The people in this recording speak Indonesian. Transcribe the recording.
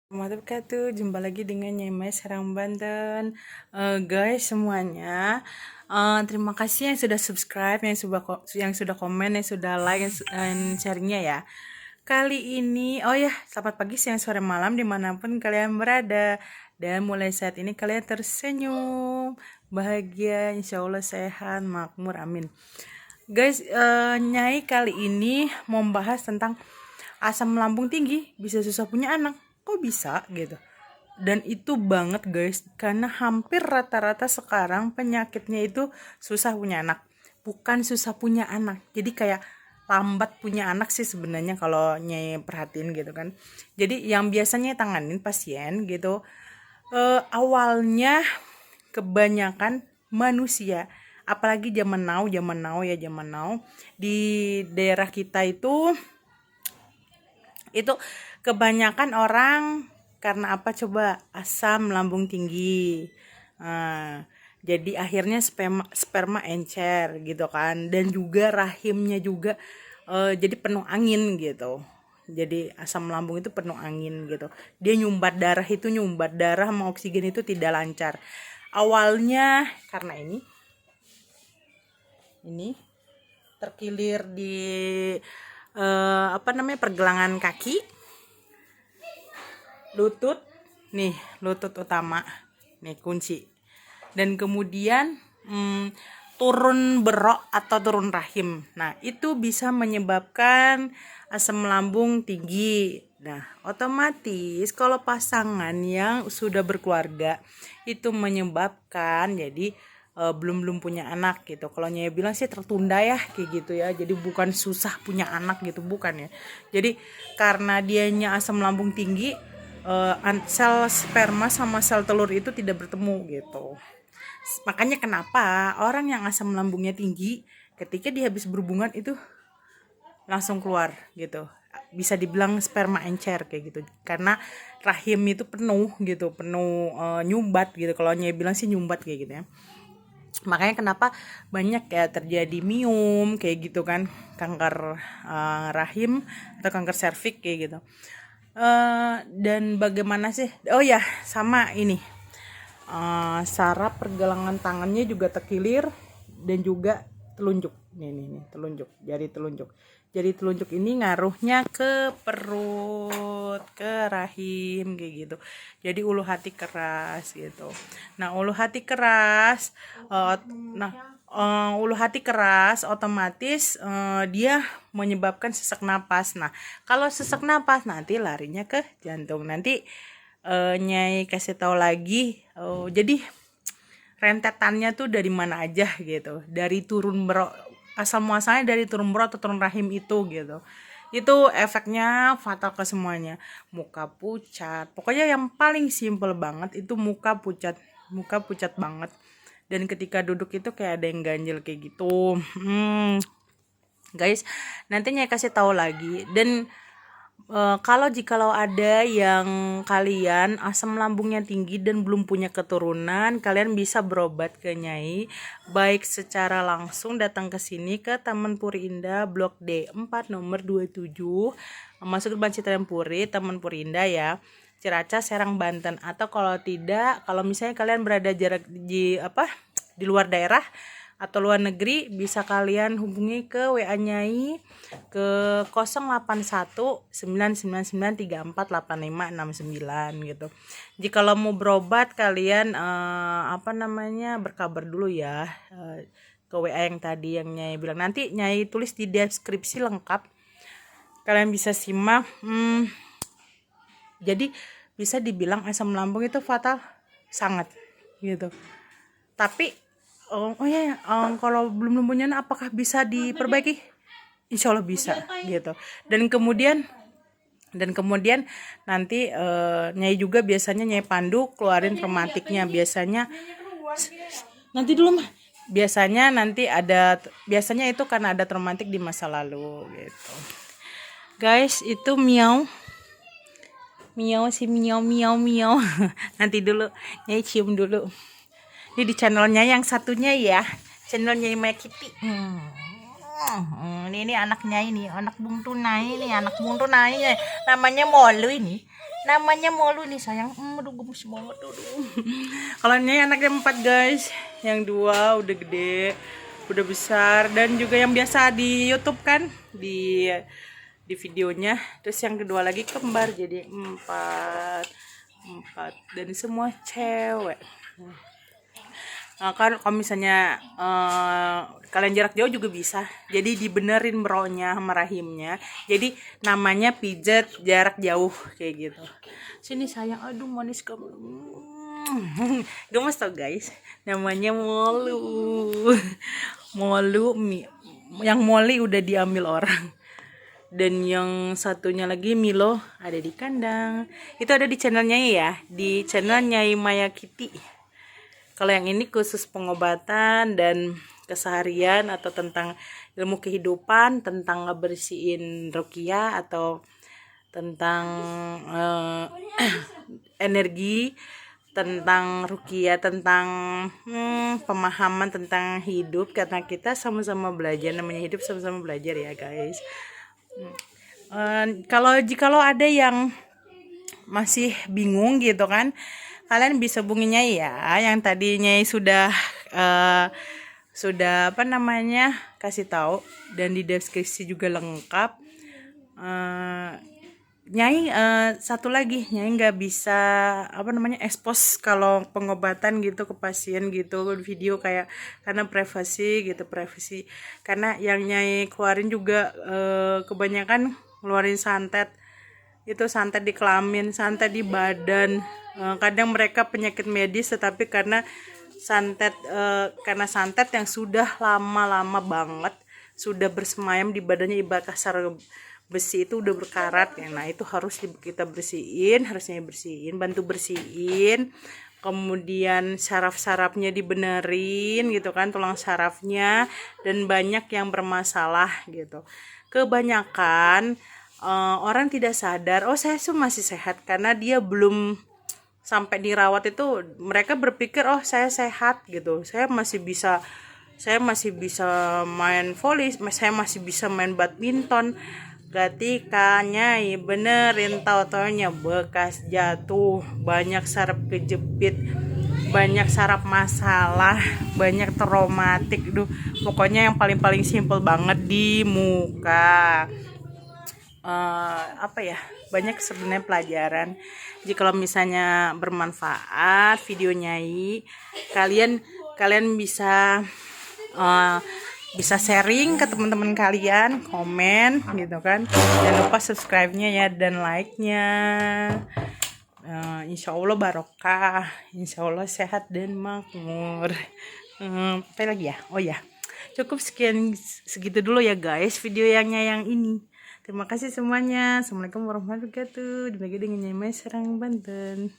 Warahmatullahi wabarakatuh. Jumpa lagi dengan Nyai Mai Serang Banten. Guys semuanya, terima kasih yang sudah subscribe, yang sudah komen, yang sudah like, dan sharingnya ya. Kali ini, oh ya, selamat pagi, siang, sore, malam dimanapun kalian berada. Dan mulai saat ini kalian tersenyum, bahagia, insya Allah sehat, makmur, amin. Guys, Nyai kali ini mau membahas tentang asam lambung tinggi bisa susah punya anak. Kok bisa gitu? Dan itu banget guys, karena hampir rata-rata sekarang penyakitnya itu susah punya anak, bukan susah punya anak. Jadi kayak lambat punya anak sih sebenarnya kalau Nyai perhatiin gitu kan. Jadi yang biasanya tanganin pasien gitu, awalnya kebanyakan manusia, apalagi zaman now di daerah kita itu kebanyakan orang karena apa coba, asam lambung tinggi. Nah, jadi akhirnya sperma encer gitu kan, dan juga rahimnya juga jadi penuh angin gitu. Jadi asam lambung itu penuh angin gitu, dia nyumbat darah sama oksigen itu tidak lancar. Awalnya karena ini terkilir di pergelangan kaki, lutut, nih lutut utama, nih kunci. Dan kemudian turun berok atau turun rahim. Nah itu bisa menyebabkan asam lambung tinggi. Nah otomatis kalau pasangan yang sudah berkeluarga itu menyebabkan jadi belum punya anak gitu. Kalau Nyaya bilang sih tertunda ya kayak gitu ya. Jadi bukan susah punya anak gitu, bukan ya. Jadi karena dianya asam lambung tinggi, sel sperma sama sel telur itu tidak bertemu gitu. Makanya kenapa orang yang asam lambungnya tinggi ketika dia habis berhubungan itu langsung keluar gitu. Bisa dibilang sperma encer kayak gitu. Karena rahim itu penuh gitu, penuh nyumbat gitu. Kalau Nyaya bilang sih nyumbat kayak gitu ya. Makanya kenapa banyak ya terjadi miom kayak gitu kan, kanker rahim atau kanker serviks kayak gitu. Dan bagaimana sih, oh ya sama ini, saraf pergelangan tangannya juga terkilir dan juga telunjuk. Nih telunjuk, jari telunjuk ini ngaruhnya ke perut, ke rahim kayak gitu. Jadi ulu hati keras gitu. Nah ulu hati keras, otomatis dia menyebabkan sesak napas. Nah kalau sesak napas nanti larinya ke jantung. Nanti Nyai kasih tahu lagi. Jadi rentetannya tuh dari mana aja gitu, dari turun bro, asal muasalnya dari turun bro atau turun rahim itu gitu. Itu efeknya fatal ke semuanya. Muka pucat, pokoknya yang paling simple banget itu muka pucat banget. Dan ketika duduk itu kayak ada yang ganjel kayak gitu. Guys, nantinya kasih tahu lagi. Dan jikalau ada yang kalian asam lambungnya tinggi dan belum punya keturunan, kalian bisa berobat ke Nyai, baik secara langsung datang ke sini ke Taman Puri Indah Blok D4 nomor 27, masuk ke Citayam Puri, Taman Puri Indah ya, Ciracas, Serang, Banten. Atau kalau tidak, kalau misalnya kalian berada di luar daerah atau luar negeri, bisa kalian hubungi ke WA Nyai ke 081999348569 gitu. Jika lo mau berobat, kalian berkabar dulu ya ke WA yang tadi yang Nyai bilang. Nanti Nyai tulis di deskripsi lengkap, kalian bisa simak. Jadi bisa dibilang asam lambung itu fatal sangat gitu. Tapi kalau belum punya anak, apakah bisa diperbaiki? Insya Allah bisa gitu. Dan kemudian nanti Nyai juga biasanya Nyai pandu keluarin traumatiknya. Biasanya itu karena ada traumatik di masa lalu gitu. Guys, itu miau nanti dulu Nyai cium dulu. Ini di channelnya yang satunya ya, channelnya Mai Kitty. Ini anaknya, ini anak Bung Tunai, namanya Molu ini. namanya Molu nih sayang. Aduh gemes banget tuh. Kalau ini anaknya 4 guys, yang 2 udah gede, udah besar, dan juga yang biasa di YouTube kan di videonya. Terus yang kedua lagi kembar, jadi 4 dan semua cewek. Nah, kan kalau misalnya kalian jarak jauh juga bisa, jadi dibenerin bronya sama rahimnya, jadi namanya pijat jarak jauh kayak gitu. Sini sayang, aduh manis kamu. Gemes tau guys, namanya Molu. Molu yang Molly udah diambil orang, dan yang satunya lagi Milo ada di kandang. Itu ada di channelnya ya, di channel Nyai Maya Kitty. Kalau yang ini khusus pengobatan dan keseharian atau tentang ilmu kehidupan, tentang ngebersihin ruqyah atau tentang energi, tentang ruqyah, tentang pemahaman tentang hidup, karena kita sama-sama belajar, namanya hidup sama-sama belajar ya guys. Kalau ada yang masih bingung gitu kan, kalian bisa hubungi Nyai ya, yang tadi Nyai sudah apa namanya kasih tahu, dan di deskripsi juga lengkap. Nyai satu lagi, Nyai nggak bisa apa namanya expose kalau pengobatan gitu ke pasien gitu video, kayak karena privasi gitu, privasi, karena yang Nyai keluarin juga kebanyakan ngeluarin santet, itu santet di kelamin, santet di badan. Kadang mereka penyakit medis, tetapi karena santet yang sudah lama-lama banget sudah bersemayam di badannya, ibarat kasar besi itu udah berkarat ya. Nah itu harus kita bersihin, harusnya bersihin, bantu bersihin. Kemudian saraf-sarafnya dibenerin gitu kan, tulang sarafnya, dan banyak yang bermasalah gitu. Kebanyakan orang tidak sadar, oh saya masih sehat, karena dia belum sampai dirawat itu mereka berpikir oh saya sehat gitu, saya masih bisa main volley, saya masih bisa main badminton. Ketika Nyai benerin, tau-taunya bekas jatuh, banyak saraf kejepit, banyak saraf masalah, banyak traumatik. Pokoknya yang paling simpel banget di muka. Apa ya, banyak sebenarnya pelajaran. Jadi kalau misalnya bermanfaat video Nyai, kalian bisa sharing ke teman-teman kalian, komen gitu kan, jangan lupa subscribe-nya ya, dan like-nya. Insya Allah barokah, insya Allah sehat dan makmur. Apa lagi ya, oh ya, cukup segitu dulu ya guys video yang ini. Terima kasih semuanya. Assalamualaikum warahmatullahi wabarakatuh. Dibagi dengan Nyai Mai Serang Banten.